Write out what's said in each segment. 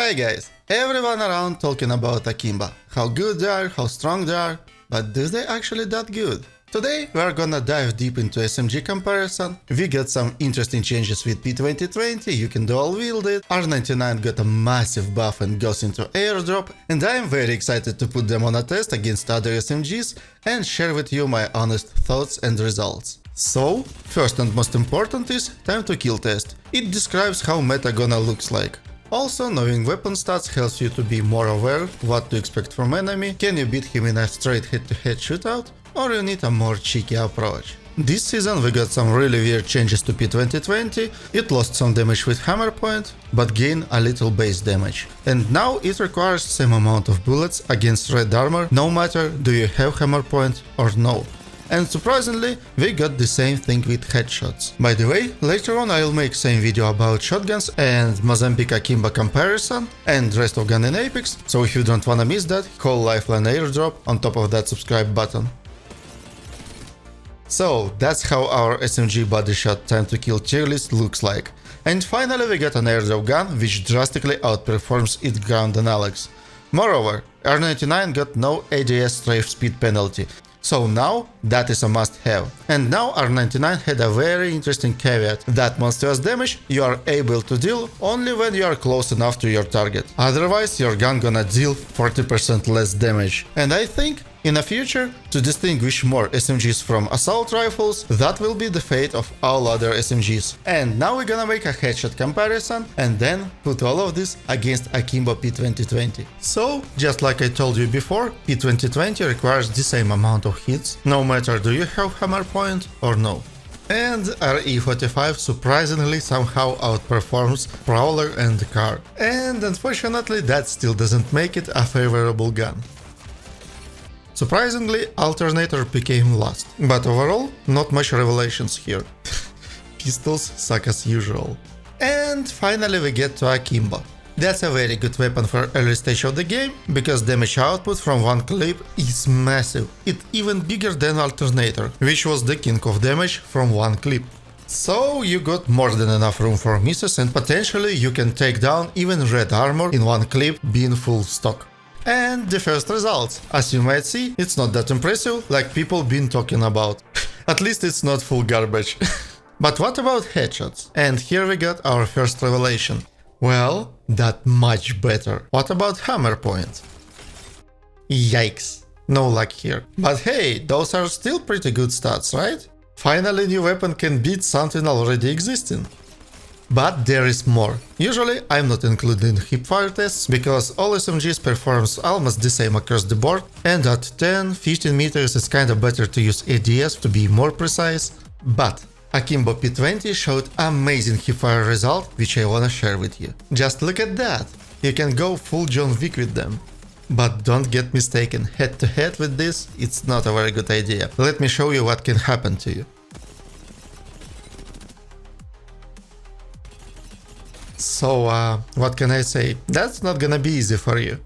Hey guys, everyone around talking about AKIMBO, how good they are, how strong they are, but do they actually that good? Today we are gonna dive deep into SMG comparison, we got some interesting changes with P2020, you can dual wield it, R99 got a massive buff and goes into airdrop, and I am very excited to put them on a test against other SMGs and share with you my honest thoughts and results. So, first and most important is time to kill test. It describes how meta gonna looks like. Also, knowing weapon stats helps you to be more aware what to expect from enemy, can you beat him in a straight head-to-head shootout, or you need a more cheeky approach. This season we got some really weird changes to P2020, it lost some damage with hammer point, but gained a little base damage. And now it requires same amount of bullets against red armor, no matter do you have hammer point or no. And surprisingly, we got the same thing with headshots. By the way, later on I'll make same video about shotguns and Mozambique AKIMBO comparison and rest of gun in Apex, so if you don't wanna miss that, call lifeline airdrop on top of that subscribe button. So that's how our SMG body shot time to kill tier list looks like. And finally we got an airdrop gun which drastically outperforms its ground analogs. Moreover, R99 got no ADS strafe speed penalty. So now that is a must-have. And now R99 had a very interesting caveat that monstrous damage you are able to deal only when you are close enough to your target. Otherwise your gun gonna deal 40% less damage. And I think in the future, to distinguish more SMGs from assault rifles, that will be the fate of all other SMGs. And now we're gonna make a headshot comparison and then put all of this against AKIMBO P2020. So, just like I told you before, P2020 requires the same amount of hits, no matter do you have hammer point or no. And RE45 surprisingly somehow outperforms Prowler and Car. And unfortunately that still doesn't make it a favorable gun. Surprisingly, Alternator became last, but overall, not much revelations here. Pistols suck as usual. And finally we get to AKIMBO. That's a very good weapon for early stage of the game, because damage output from one clip is massive. It's even bigger than Alternator, which was the king of damage from one clip. So you got more than enough room for misses and potentially you can take down even red armor in one clip being full stock. And the first results. As you might see, it's not that impressive like people been talking about. At least it's not full garbage. But what about headshots? And here we got our first revelation. Well, that much better. What about hammer point? Yikes. No luck here. But hey, those are still pretty good stats, right? Finally, new weapon can beat something already existing. But there is more. Usually I'm not including hipfire tests because all SMGs performs almost the same across the board, and at 10-15 meters it's kinda better to use ADS to be more precise. But AKIMBO P20 showed amazing hipfire result which I wanna share with you. Just look at that! You can go full John Wick with them. But don't get mistaken, head to head with this it's not a very good idea. Let me show you what can happen to you. So, what can I say? That's not gonna be easy for you.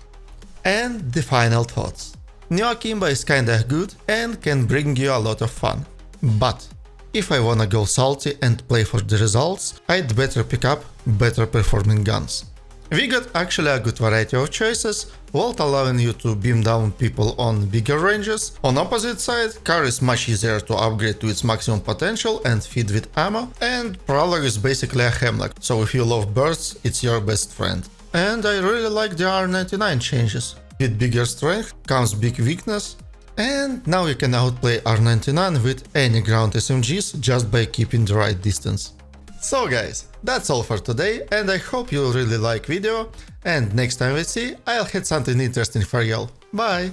And the final thoughts. New AKIMBO is kinda good and can bring you a lot of fun. But if I wanna go salty and play for the results, I'd better pick up better performing guns. We got actually a good variety of choices, Volt allowing you to beam down people on bigger ranges. On opposite side, Car is much easier to upgrade to its maximum potential and feed with ammo, and Prowler is basically a hemlock, so if you love bursts, it's your best friend. And I really like the R99 changes. With bigger strength comes big weakness, and now you can outplay R99 with any ground SMGs just by keeping the right distance. So guys, that's all for today, and I hope you really like video, and next time we see, I'll have something interesting for y'all. Bye!